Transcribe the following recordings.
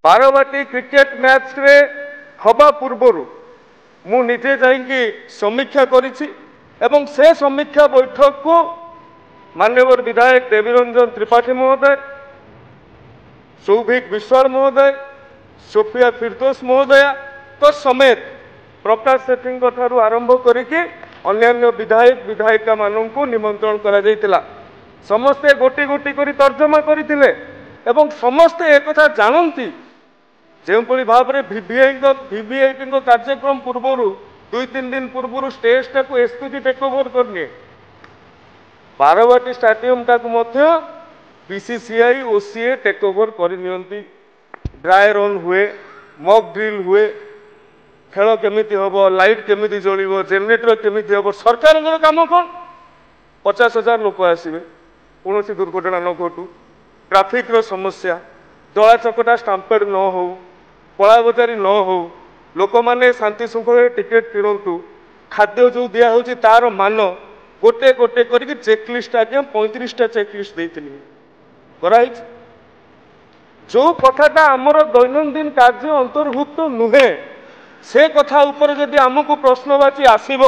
Barabati cricket match रे हवा पूर्वर मु निजे जाइकी समीक्षा करिछि एवं से समीक्षा बैठक को माननीय विधायक देवीरंजन त्रिपाठी महोदय, सौभिक विश्वाल महोदय, सोफिया फिरदोस महोदया तो समेत प्रकाश सेठी ठारू आरंभ करिकी अन्यान्य विधायक विधायिका मानू निमंत्रण करा जायतिला। समस्ते गोटी गोटी करी तर्जमा करथिले एवं समस्ते एक कथा जानती जो भाव में वीवीआईपी कार्यक्रम पूर्वर 2-3 दिन पूर्व स्टेज टाक एसपीजी टेक ओवर करनी बारवाटी स्टाडियम टाक बीसीसीआई ओसीए टेक ओवर करनी। ड्राई रन हुए, मॉक ड्रिल हुए, खेल केमिति हम, लाइट केमिति जलिब, जेनेरेटर केमिति हम, सरकार काम कौन 50,000 लोक आसवे कौन दुर्घटना न घटू, ट्राफिक समस्या, दला चकटा स्टाम्पेड न हो, कला बजारी न हो, लोक मैंने शांति श्रृंखला टिकेट किणतु, खाद्य जो दिहूँ तार मान गोटे गोटे करके चेकलिस्ट आज्ञा 35टा चेकलिस्ट कराई जो कथाटा आमर दैनंदिन कार्य अंतर्भुक्त नुहे से कथा उपर जदि आमको प्रश्नवाची आसब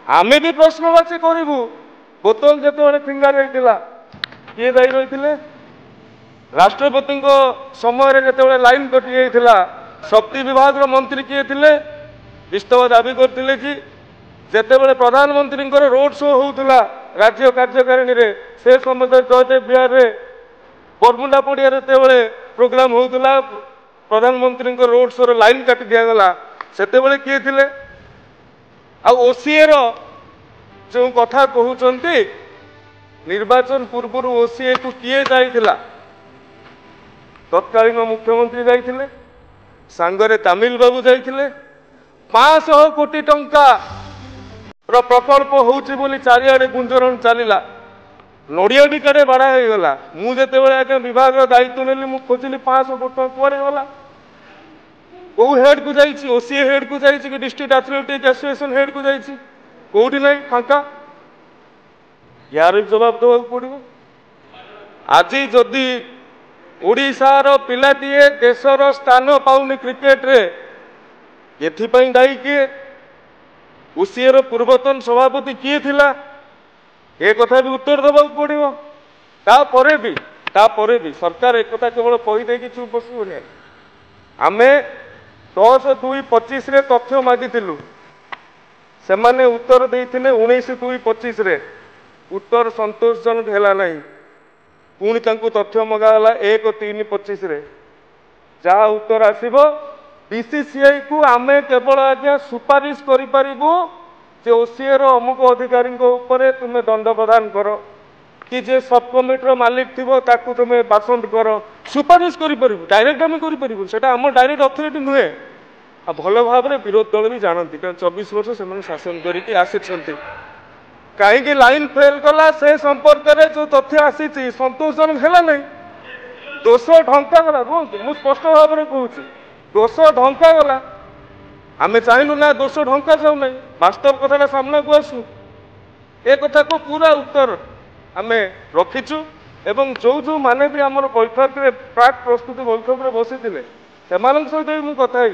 आमे भी प्रश्नवाची करूँ। बोतल जो फिंगा जाइला किए दायी रही राष्ट्रपति समय जो लाइन कटि जाइला शक्ति विभाग मंत्री किए थे इस्तफा दाबी करते कि जितेबाला प्रधानमंत्री रोड शो होता राज्य कार्यकारिणी से समय जयदेव विहार में बरमुंडा पड़िया जिते प्रोग्राम होता प्रधानमंत्री रोड शो लाइन काटी दिगला से किए थे ओसीए जो कथा कहते निर्वाचन पूर्व ओसीए को किए जाइला तत्कालीन मुख्यमंत्री जाइए सांगरे तामिल बाबू जाइए 500 कोटी टंका प्रकल्प होची चारिआडे गुंजरण चलला नड़िया बिकारे बाड़ा हो गला मुझे आगे विभाग दायित्व नेली मु खोजिली 500 कोटी टंका कुआड़े गला कौ हेड को जाइए ओसीए हेड को जाइए कि डिस्ट्रिक्ट एथलेटिक एसोसिएशन हेड को जाइए कौटी ना फांका यार भी जवाब देवा पड़ो। आज जदि ओडिशार पिलाटीए देशर स्थान पाउनी क्रिकेट रे एथिपाई दायी किए ओसीएर पूर्वतन सभापति किए थिला ए कथा भी उत्तर देवा पड़ो। तापरे भी सरकार एक कथा केवल कहीदे कि चुप बस आमे 10/2/25 रे तथ्य मागिलु से माने उत्तर देते 19/2/25 रे उत्तर संतोषजनक है ना पुणी तथ्य मगाला 1/3/25 रे जहाँ उत्तर आसब बीसीसीआई को आमे केवल आज्ञा सुपारिश करूँ जे ओसीएर अमुक अधिकारी तुम्हें दंड प्रदान कर कि जे सब कमिटर मालिक थी ताकू तुम्हें बासंद कर सुपारिश कर डायरेक्ट आम कर आम डायरेक्ट अथॉरिटी नुहे आ भल भाव में विरोध दल भी जानती कारण 24 वर्ष से शासन करके आसी कहीं लाइन फेल कला से संपर्क में जो तथ्य आसी संतोषजनक है ना दोष ढंका गला रुहतु मुझे स्पष्ट भाव में कहूँ दोष ढंका गला आमे चाहलु ना दोष ढंका जाऊ ना वास्तव कथा सामना को आसू ए कथा को पूरा उत्तर आमे रखीचु एवं जो जो माने भी आमर बैठक में प्राक प्रस्तुति बैठक में बसी सहित भी मुझे कथा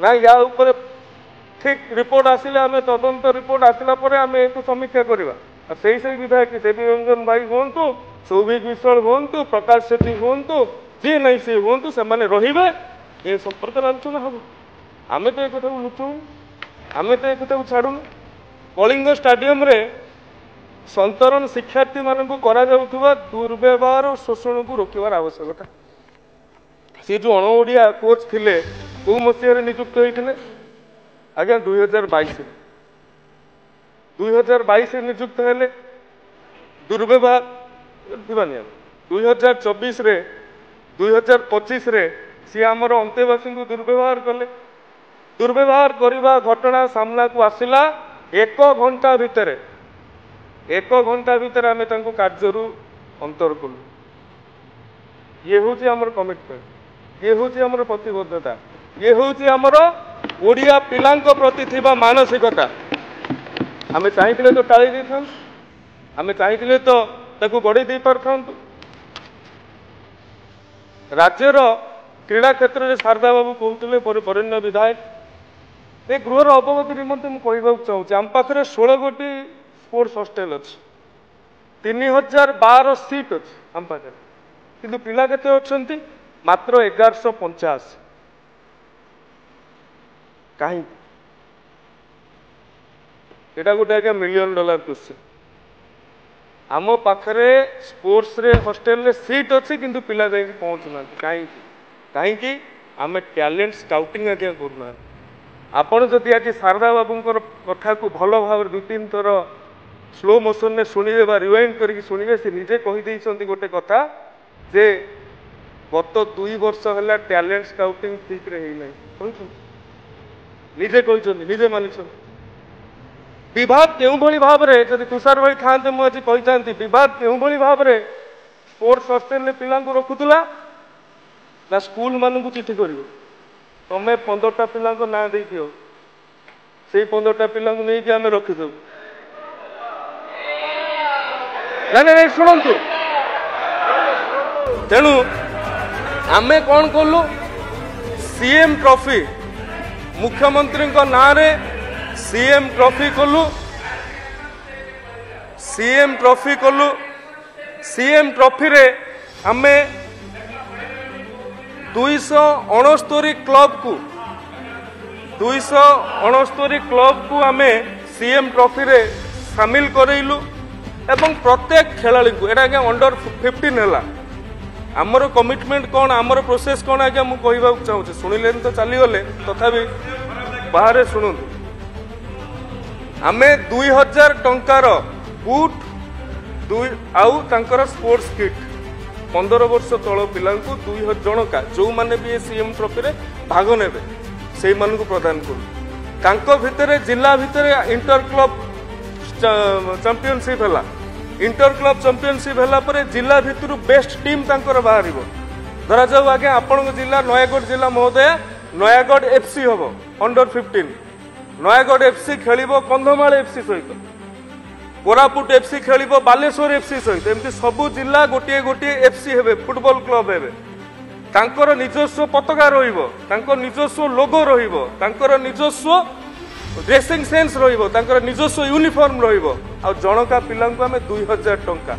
ना या ऊपर ठीक रिपोर्ट आसिले आमे तदंत रिपोर्ट आसिला परे आमे एक समीक्षा करवा से विधायक देवीरंजन भाई हूँ सौभिक विश्वाल हूँ प्रकाश सेठी हूँ जी नहीं सी हूँ से रे ये संपर्क आलोचना हम आमे तो एक लुचु आमे तो एक छाड़ू कलिंग स्टाडियम रे संतरण शिक्षार्थी मानक करा दुर्व्यवहार और शोषण को रोकवार आवश्यकता सी जो अणओडिया कोच थे कौ मसीह नियुक्त होते आज्ञा 2022 नियुक्त हेले दुर्व्यवहार 2024 रे 2025 रे सी आमर अंतेवासी को दुर्व्यवहार कले दुर्व्यवहार करने घटना सामना को आसला 1 घंटा भितर आमे तांको कार्यरू अंतर कलु ये हूँ आमर कमिटमेंट ये हूँ आमर प्रतिबद्धता ये हूँ आमर ओडिया पिलांको प्रति थिबा मानसिकता आमे चाहिए तो टाड़ी दे था आमे चाहिए तो बढ़े दे पार राज्यर क्रीड़ा क्षेत्र में शारदा बाबू कहते बरेण्य विधायक ए गृहर अवगति निमंते मुझे चाहूँगी आम पाखे 16 गोटी स्पोर्ट्स हॉस्टेल अच्छी 3012 सीट अच्छी आम पाखे किंतु पिला केते अछंती मात्र 1150 कहीं एटा गोटे आगे $1 मिलियन क्वेश्चन आम पाखे स्पोर्ट्स रे हॉस्टेल रे सीट अच्छी किंतु पिला जाइए पहुँचुना कहीं कहीं आम टैलेंट स्काउटिंग आज्ञा करूना आपण जदि आज शारदा बाबू कथा को भल भाव 2-3 थर स्लो मोशन में शुणिबे बा रिवाइंड करके शुणिबे से निजे कही गोटे कथा जे गत 2 वर्ष है टैलेंट स्काउटिंग ठीक रे निजे कहते निजे मानी विभाग क्यों भाव में जब तुषार भाई था मुझे कही विभाग क्यों भाव में स्पोर्ट्स हॉस्टेल पिला रखुला ना स्कूल मानू चिठी कर तुम्हें 15टा पिला ना दे दियो से 15टा पिला नहीं आम रखीदेव नहीं शुणु तेणु आमे कौन कलु सीएम ट्रॉफी मुख्यमंत्री ना रे सीएम ट्रॉफी कलु सीएम ट्रॉफी रे आमे 269 क्लब को आमे सीएम ट्रॉफी रे शामिल करइलु एवं प्रत्येक खेलाड़ी को एटा आगे अंडर 15 है आमर कमिटमेंट कौन आमर प्रोसेस कौन आज्ञा मुझे कहवाक चाहूँगी शुणिले तो चलीगले तथापि बाहर शुणु आमे 2000 टंकार बूट आउ तांकर स्पोर्ट्स किट 15 वर्ष तल पिला 2,000 जनका जो माने भी सीएम ट्रॉफी रे भाग नेबे से मानू प्रदान करूँ भितर जिला भितर इंटर क्लब चैंपियनशिप है इंटर क्लब चैंपियनशिप है जिला भितर बेस्ट टीम तांकर बाहर धरा जाऊ आगे आपण जिला नयागढ़ जिला महोदय नयागढ़ एफसी हम अंडर 15 नयागढ़ एफसी खेल कंधमाल एफसी सहित कोरापुट एफसी खेल बालेश्वर एफसी सहित एमती सबू जिला गोटे गोटे एफसी हे फुटबॉल क्लब हे तांकर निजस्व पताका रहिबो निजस्व लोगो रहिबो निजस्व ड्रेसिंग सेन्स रहिबो निजस्व यूनिफॉर्म रहिबो आ जनका पिला आम 2000 टंका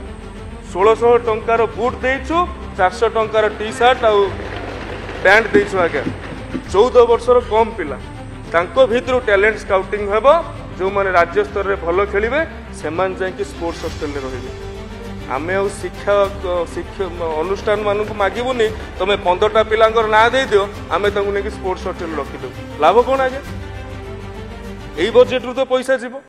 1600 टंकार बूट देइछु 400 टंकार टी शर्ट आ पैंट देइछु आगे 14 वर्षर कम पिला तांको भितर टैलेंट स्काउटिंग हेबो जो माने राज्य स्तर रे भलो खेलिबे सेमान जाय कि स्पोर्ट्स हॉस्टेल रे रहिबे आमे आ शिक्षा अनुष्ठान मानू मागिबुनी तमे 15टा पिलांकर ना दे दियो आमे तांको नेकी स्पोर्ट्स हॉस्टेल रखि दो लाभ कोन आगे एई बजेट रु तो पैसा जीवो।